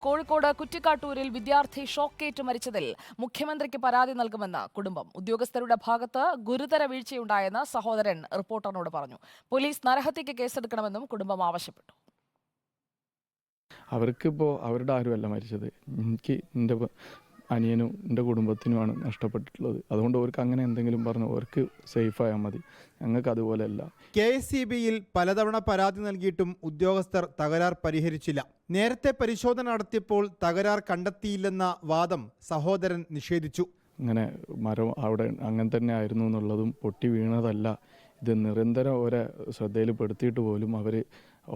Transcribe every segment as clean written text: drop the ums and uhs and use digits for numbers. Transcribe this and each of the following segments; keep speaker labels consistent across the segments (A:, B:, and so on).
A: കോഴിക്കോട് കുറ്റിക്കാട്ടൂരിൽ വിദ്യാർത്ഥി ഷോക്കേറ്റ് മരിച്ചതിൽ മുഖ്യമന്ത്രിക്ക് പരാതി നൽകുമെന്ന് കുടുംബം. ഉദ്യോഗസ്ഥരുടെ ഭാഗത്ത് ഗുരുതര വീഴ്ചയുണ്ടായെന്ന് സഹോദരൻ റിപ്പോർട്ടറിനോട് പറഞ്ഞു. പോലീസ് നരഹത്യക്ക് കേസെടുക്കണമെന്നും കുടുംബം ആവശ്യപ്പെട്ടു.
B: അവർക്കിപ്പോൾ അവരുടെ ആരുമല്ല മരിച്ചത്. എനിക്ക് എൻ്റെ അനിയനും എൻ്റെ കുടുംബത്തിനുമാണ് നഷ്ടപ്പെട്ടിട്ടുള്ളത്. അതുകൊണ്ട് അവർക്ക് അങ്ങനെ എന്തെങ്കിലും പറഞ്ഞു അവർക്ക് സേഫായാൽ മതി. ഞങ്ങൾക്ക് അതുപോലെയല്ല.
C: KSEBയിൽ പലതവണ പരാതി നൽകിയിട്ടും ഉദ്യോഗസ്ഥർ തകരാർ പരിഹരിച്ചില്ല. നേരത്തെ പരിശോധന നടത്തിയപ്പോൾ തകരാർ കണ്ടെത്തിയില്ലെന്ന വാദം സഹോദരൻ നിഷേധിച്ചു.
B: ഇങ്ങനെ മരം അവിടെ അങ്ങനെ തന്നെ ആയിരുന്നു എന്നുള്ളതും പൊട്ടി വീണതല്ല. ഇത് നിരന്തരം അവരെ ശ്രദ്ധയിൽ പെടുത്തിയിട്ട് പോലും അവർ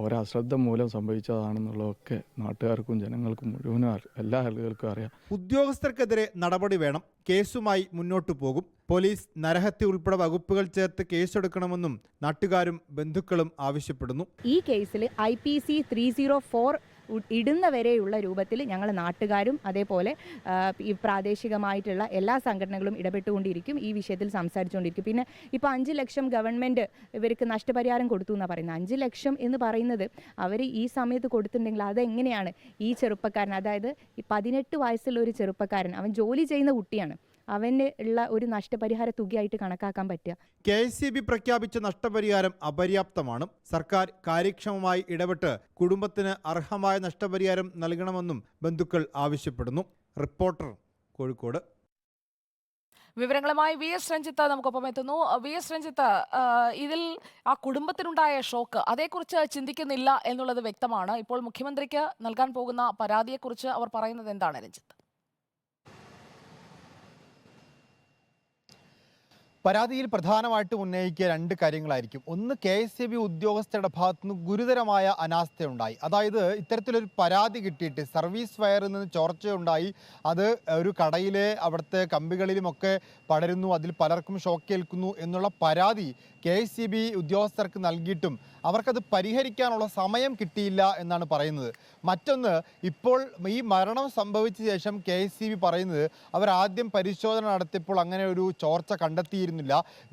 B: ഓരോ അശ്രദ്ധ മൂലം സംഭവിച്ചതാണെന്നുള്ളതൊക്കെ നാട്ടുകാർക്കും ജനങ്ങൾക്കും മുഴുവനും എല്ലാ ആളുകൾക്കും അറിയാം.
C: ഉദ്യോഗസ്ഥർക്കെതിരെ നടപടി വേണം. കേസുമായി മുന്നോട്ടു പോകും. പോലീസ് നരഹത്യ ഉൾപ്പെടെ വകുപ്പുകൾ ചേർത്ത് കേസെടുക്കണമെന്നും നാട്ടുകാരും ബന്ധുക്കളും ആവശ്യപ്പെടുന്നു.
D: ഈ കേസിൽ IPC 304 ഇടുന്നവരെയുള്ള രൂപത്തിൽ ഞങ്ങൾ നാട്ടുകാരും അതേപോലെ ഈ പ്രാദേശികമായിട്ടുള്ള എല്ലാ സംഘടനകളും ഇടപെട്ടുകൊണ്ടിരിക്കും. ഈ വിഷയത്തിൽ സംസാരിച്ചുകൊണ്ടിരിക്കും. പിന്നെ ഇപ്പോൾ 5 ലക്ഷം ഗവൺമെൻറ് ഇവർക്ക് നഷ്ടപരിഹാരം കൊടുത്തു എന്നാണ് പറയുന്നത്. 5 ലക്ഷം എന്ന് പറയുന്നത് അവർ ഈ സമയത്ത് കൊടുത്തിട്ടുണ്ടെങ്കിൽ അതെങ്ങനെയാണ് ഈ ചെറുപ്പക്കാരൻ, അതായത് ഈ 18 വയസ്സുള്ള ഒരു ചെറുപ്പക്കാരൻ, അവൻ ജോലി ചെയ്യുന്ന കുട്ടിയാണ്, അവന് ഉള്ള ഒരു നഷ്ടപരിഹാര തുകയായിട്ട് കണക്കാക്കാൻ പറ്റുക?
C: KSEB പ്രഖ്യാപിച്ച നഷ്ടപരിഹാരം അപര്യാപ്തമാണ്. സർക്കാർ കാര്യക്ഷമമായി ഇടപെട്ട് കുടുംബത്തിന് അർഹമായ നഷ്ടപരിഹാരം നൽകണമെന്നും ബന്ധുക്കൾ ആവശ്യപ്പെടുന്നു. റിപ്പോർട്ടർ, കോഴിക്കോട്.
A: വിവരങ്ങളുമായി VS രഞ്ജിത്ത് നമുക്കൊപ്പം എത്തുന്നു. VS രഞ്ജിത്ത്, ഇതിൽ ആ കുടുംബത്തിനുണ്ടായ ഷോക്ക്, അതേക്കുറിച്ച് ചിന്തിക്കുന്നില്ല എന്നുള്ളത് വ്യക്തമാണ്. ഇപ്പോൾ മുഖ്യമന്ത്രിക്ക് നൽകാൻ പോകുന്ന പരാതിയെക്കുറിച്ച് അവർ പറയുന്നത് എന്താണ് രഞ്ജിത്ത്?
E: പരാതിയിൽ പ്രധാനമായിട്ടും ഉന്നയിക്കുക 2 കാര്യങ്ങളായിരിക്കും. ഒന്ന്, KSEB ഉദ്യോഗസ്ഥരുടെ ഭാഗത്തുനിന്ന് ഗുരുതരമായ അനാസ്ഥയുണ്ടായി. അതായത് ഇത്തരത്തിലൊരു പരാതി കിട്ടിയിട്ട് സർവീസ് വയറിൽ നിന്ന് ചോർച്ചയുണ്ടായി, അത് ഒരു കടയിലെ അവിടുത്തെ കമ്പികളിലുമൊക്കെ പടരുന്നു, അതിൽ പലർക്കും ഷോക്കേൽക്കുന്നു എന്നുള്ള പരാതി KSEB ഉദ്യോഗസ്ഥർക്ക് നൽകിയിട്ടും അവർക്കത് പരിഹരിക്കാനുള്ള സമയം കിട്ടിയില്ല എന്നാണ് പറയുന്നത്. മറ്റൊന്ന്, ഇപ്പോൾ ഈ മരണം സംഭവിച്ച ശേഷം KSEB പറയുന്നത് അവർ ആദ്യം പരിശോധന നടത്തിയപ്പോൾ അങ്ങനെ ഒരു ചോർച്ച കണ്ടെത്തിയിരുന്നില്ല.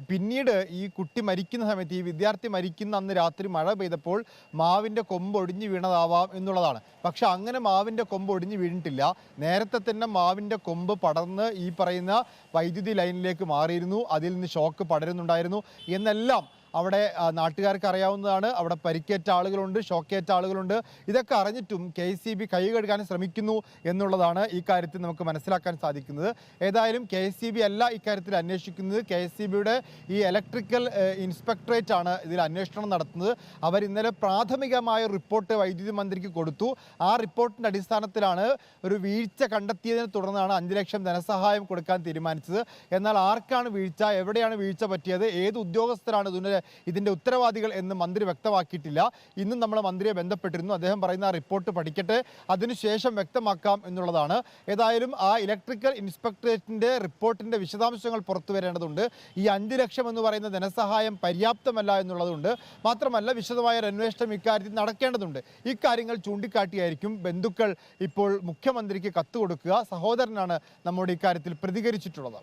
E: പിന്നീട് ഈ കുട്ടി മരിക്കുന്ന സമയത്ത്, ഈ വിദ്യാർത്ഥി മരിക്കുന്ന അന്ന് രാത്രി മഴ പെയ്തപ്പോൾ മാവിൻ്റെ കൊമ്പ് ഒടിഞ്ഞു വീണതാവാം എന്നുള്ളതാണ്. പക്ഷെ അങ്ങനെ മാവിൻ്റെ കൊമ്പ് ഒടിഞ്ഞു വീണിട്ടില്ല. നേരത്തെ തന്നെ മാവിൻ്റെ കൊമ്പ് പടർന്ന് ഈ പറയുന്ന വൈദ്യുതി ലൈനിലേക്ക് മാറിയിരുന്നു, അതിൽ നിന്ന് ഷോക്ക് പടരുന്നുണ്ടായിരുന്നു എന്നെല്ലാം അവിടെ നാട്ടുകാർക്ക് അറിയാവുന്നതാണ്. അവിടെ പരിക്കേറ്റ ആളുകളുണ്ട്, ഷോക്കേറ്റ ആളുകളുണ്ട്. ഇതൊക്കെ അറിഞ്ഞിട്ടും KSEB കൈ കഴുകാൻ ശ്രമിക്കുന്നു എന്നുള്ളതാണ് ഈ കാര്യത്തിൽ നമുക്ക് മനസ്സിലാക്കാൻ സാധിക്കുന്നത്. ഏതായാലും KSEB അല്ല ഇക്കാര്യത്തിൽ അന്വേഷിക്കുന്നത്. KSEBയുടെ ഈ ഇലക്ട്രിക്കൽ ഇൻസ്പെക്ടറേറ്റ് ആണ് ഇതിൽ അന്വേഷണം നടത്തുന്നത്. അവർ ഇന്നലെ പ്രാഥമികമായ റിപ്പോർട്ട് വൈദ്യുതി മന്ത്രിക്ക് കൊടുത്തു. ആ റിപ്പോർട്ടിൻ്റെ അടിസ്ഥാനത്തിലാണ് ഒരു വീഴ്ച കണ്ടെത്തിയതിനെ തുടർന്നാണ് 5 ലക്ഷം ധനസഹായം കൊടുക്കാൻ തീരുമാനിച്ചത്. എന്നാൽ ആർക്കാണ് വീഴ്ച, എവിടെയാണ് വീഴ്ച പറ്റിയത്, ഏത് ഉദ്യോഗസ്ഥരാണ് ഇതിൻ്റെ ഉത്തരവാദികൾ എന്ന് മന്ത്രി വ്യക്തമാക്കിയിട്ടില്ല. ഇന്നും നമ്മൾ മന്ത്രിയെ ബന്ധപ്പെട്ടിരുന്നു. അദ്ദേഹം പറയുന്ന ആ റിപ്പോർട്ട് പഠിക്കട്ടെ, അതിനുശേഷം വ്യക്തമാക്കാം എന്നുള്ളതാണ്. ഏതായാലും ആ ഇലക്ട്രിക്കൽ ഇൻസ്പെക്ടറേറ്റിൻ്റെ റിപ്പോർട്ടിൻ്റെ വിശദാംശങ്ങൾ പുറത്തു വരേണ്ടതുണ്ട്. ഈ 5 ലക്ഷം എന്ന് പറയുന്ന ധനസഹായം പര്യാപ്തമല്ല എന്നുള്ളതുണ്ട്. മാത്രമല്ല വിശദമായ ഒരു അന്വേഷണം ഇക്കാര്യത്തിൽ നടക്കേണ്ടതുണ്ട്. ഇക്കാര്യങ്ങൾ ചൂണ്ടിക്കാട്ടിയായിരിക്കും ബന്ധുക്കൾ ഇപ്പോൾ മുഖ്യമന്ത്രിക്ക് കത്ത് കൊടുക്കുക. സഹോദരനാണ് നമ്മുടെ ഇക്കാര്യത്തിൽ പ്രതികരിച്ചിട്ടുള്ളത്.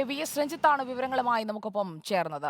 A: VS രഞ്ജിത്താണ് വിവരങ്ങളുമായി നമുക്കൊപ്പം ചേർന്നത്.